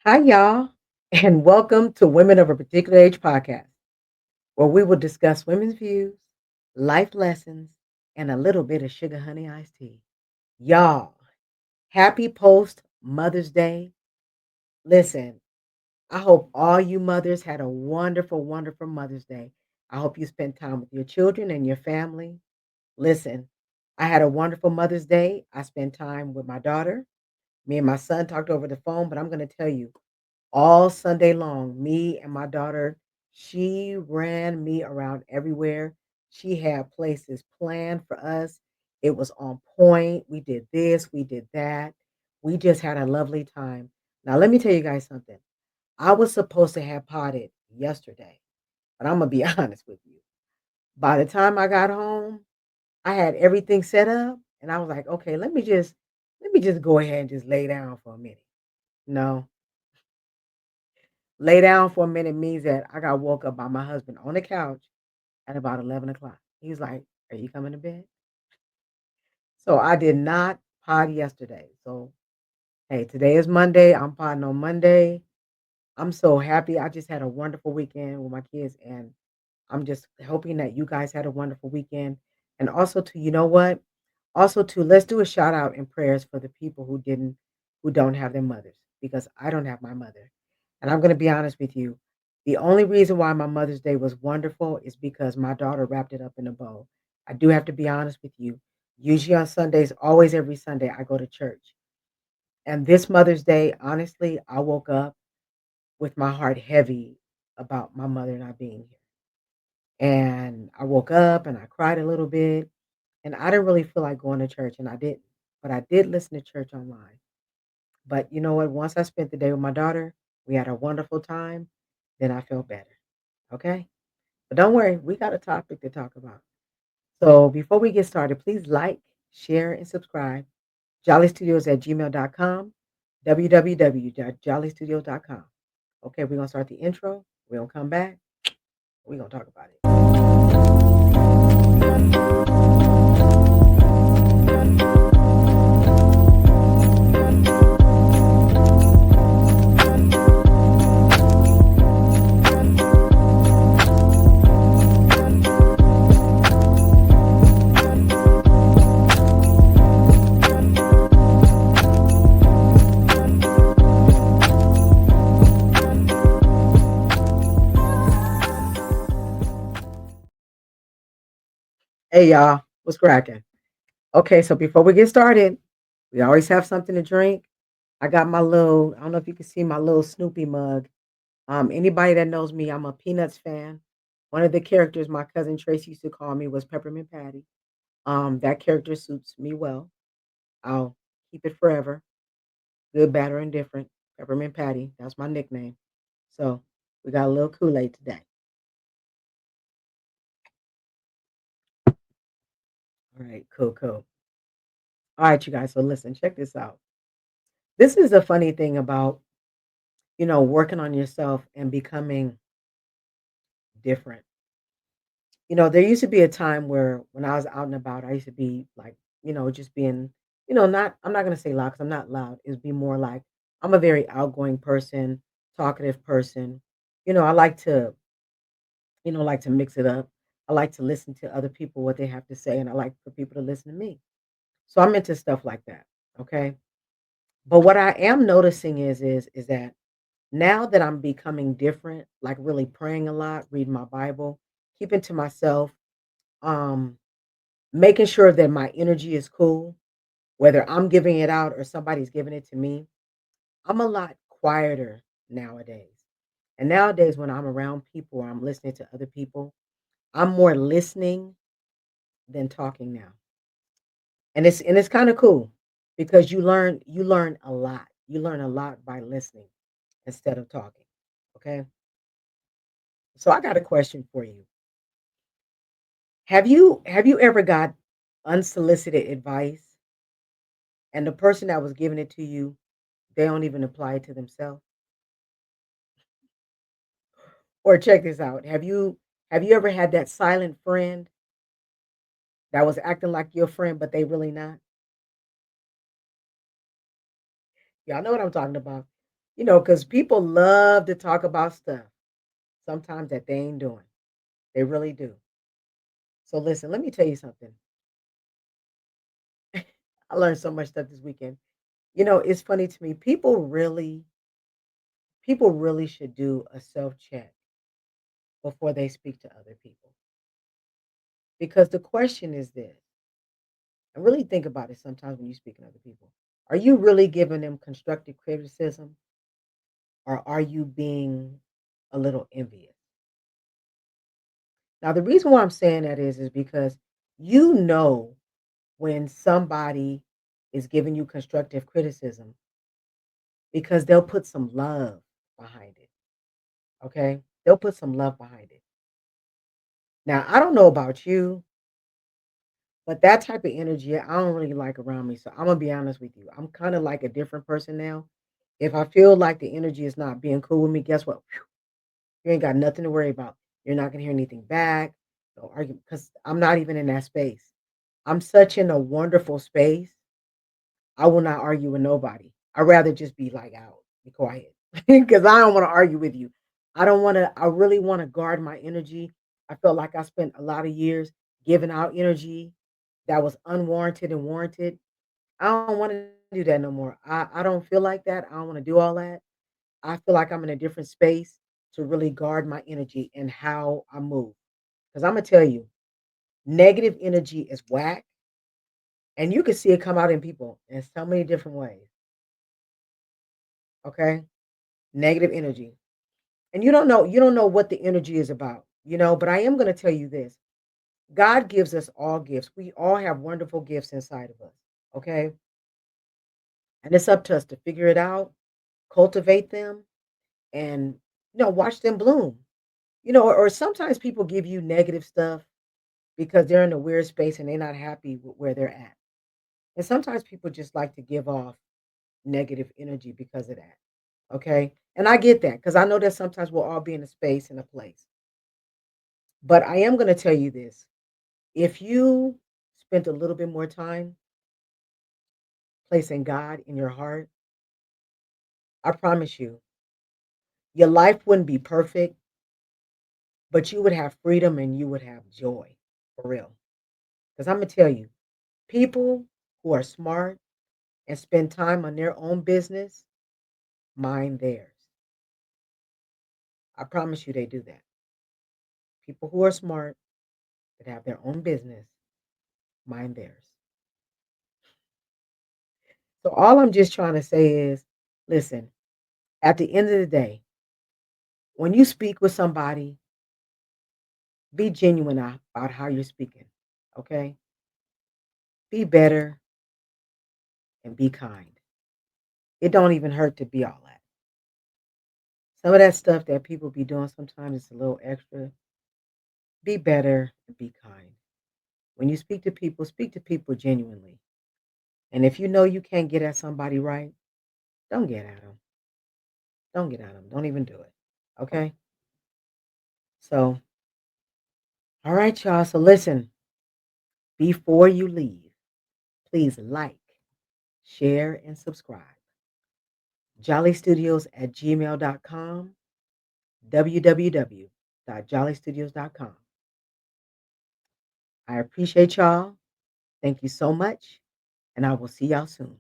Hi, y'all, and welcome to Women of a Particular Age podcast, where we will discuss women's views, life lessons, and a little bit of sugar honey iced tea. Y'all, happy post Mother's Day. Listen, I hope all you mothers had a wonderful, wonderful Mother's Day. I hope you spent time with your children and your family. Listen, I had a wonderful Mother's Day. I spent time with my daughter. Me and my son talked over the phone, but I'm going to tell you, all Sunday long, me and my daughter, she ran me around everywhere. She had places planned for us. It was on point. We did this, we did that. We just had a lovely time. Now, let me tell you guys something. I was supposed to have potted yesterday, but I'm going to be honest with you. By the time I got home, I had everything set up and I was like, okay, let me just go ahead and just lay down for a minute. No, lay down for a minute means that I got woke up by my husband on the couch at about 11 o'clock. He's like, "Are you coming to bed?" So I did not pod yesterday. So, hey, today is Monday. I'm podding on Monday. I'm so happy. I just had a wonderful weekend with my kids, and I'm just hoping that you guys had a wonderful weekend. And also, to you know what? Also, to let's do a shout out and prayers for the people who don't have their mothers, because I don't have my mother. And I'm going to be honest with you. The only reason why my Mother's Day was wonderful is because my daughter wrapped it up in a bow. I do have to be honest with you. Usually on Sundays, always every Sunday, I go to church. And this Mother's Day, honestly, I woke up with my heart heavy about my mother not being here. And I woke up and I cried a little bit. And I didn't really feel like going to church, and I didn't. But I did listen to church online. But you know what? Once I spent the day with my daughter, we had a wonderful time. Then I felt better. Okay? But don't worry, we got a topic to talk about. So before we get started, please like, share, and subscribe. Jollystudios at gmail.com, www.jollystudios.com. Okay, we're going to start the intro. We're going to come back. We're going to talk about it. Hey, y'all. What's cracking? Okay, so before we get started, we always have something to drink. I got my little, I don't know if you can see my little Snoopy mug. Anybody that knows me, I'm a Peanuts fan. One of the characters my cousin Tracy used to call me was Peppermint Patty. That character suits me well. I'll keep it forever. Good, bad, or indifferent. Peppermint Patty. That's my nickname. So we got a little Kool-Aid today. All right, cool, cool. All right, you guys. So listen, check this out. This is a funny thing about, working on yourself and becoming different. There used to be a time where when I was out and about, I used to be like, just being, not, I'm not going to say loud because I'm not loud. It'd be more like I'm a very outgoing person, talkative person. I like to mix it up. I like to listen to other people, what they have to say, and I like for people to listen to me. So I'm into stuff like that. Okay. But what I am noticing is that now that I'm becoming different, like really praying a lot, reading my Bible, keeping to myself, um, making sure that my energy is cool, whether I'm giving it out or somebody's giving it to me. I'm a lot quieter nowadays. And nowadays, when I'm around people or I'm listening to other people, I'm more listening than talking now. And it's kind of cool because you learn a lot. You learn a lot by listening instead of talking. Okay. So I got a question for you. Have you ever got unsolicited advice and the person that was giving it to you, they don't even apply it to themselves? Or check this out. Have you ever had that silent friend that was acting like your friend, but they really not? Y'all know what I'm talking about. Because people love to talk about stuff sometimes that they ain't doing. They really do. So listen, let me tell you something. I learned so much stuff this weekend. It's funny to me. People really should do a self-check before they speak to other people. Because the question is this, and really think about it sometimes when you speak to other people. Are you really giving them constructive criticism or are you being a little envious? Now, the reason why I'm saying that is because you know when somebody is giving you constructive criticism because they'll put some love behind it. Okay. They'll put some love behind it. Now, I don't know about you, but that type of energy, I don't really like around me. So I'm gonna be honest with you. I'm kind of like a different person now. If I feel like the energy is not being cool with me, guess what? Phew, you ain't got nothing to worry about. You're not gonna hear anything back. No argument because I'm not even in that space. I'm such in a wonderful space. I will not argue with nobody. I'd rather just be like out, be quiet. Because I don't want to argue with you. I really want to guard my energy. I felt like I spent a lot of years giving out energy that was unwarranted and warranted. I don't want to do that no more. I don't feel like that. I don't want to do all that. I feel like I'm in a different space to really guard my energy and how I move. Because I'm going to tell you, negative energy is whack. And you can see it come out in people in so many different ways. Okay. Negative energy. And you don't know what the energy is about, but I am going to tell you this. God gives us all gifts. We all have wonderful gifts inside of us. Okay? And it's up to us to figure it out, cultivate them and watch them bloom. Or sometimes people give you negative stuff because they're in a weird space and they're not happy with where they're at. And sometimes people just like to give off negative energy because of that. Okay? And I get that because I know that sometimes we'll all be in a space and a place. But I am going to tell you this. If you spent a little bit more time placing God in your heart, I promise you, your life wouldn't be perfect, but you would have freedom and you would have joy for real. Because I'm going to tell you, people who are smart and spend time on their own business, mind theirs. I promise you they do that. People who are smart that have their own business, mind theirs. So all I'm just trying to say is listen, at the end of the day, when you speak with somebody, be genuine about how you're speaking. Okay? Be better and be kind. It don't even hurt to be all that. Some of that stuff that people be doing sometimes is a little extra. Be better and be kind. When you speak to people genuinely. And if you know you can't get at somebody right, don't get at them. Don't get at them. Don't even do it. Okay? So, all right, y'all. So listen, before you leave, please like, share, and subscribe. Jollystudios at gmail.com, www.jollystudios.com. I appreciate y'all. Thank you so much, and I will see y'all soon.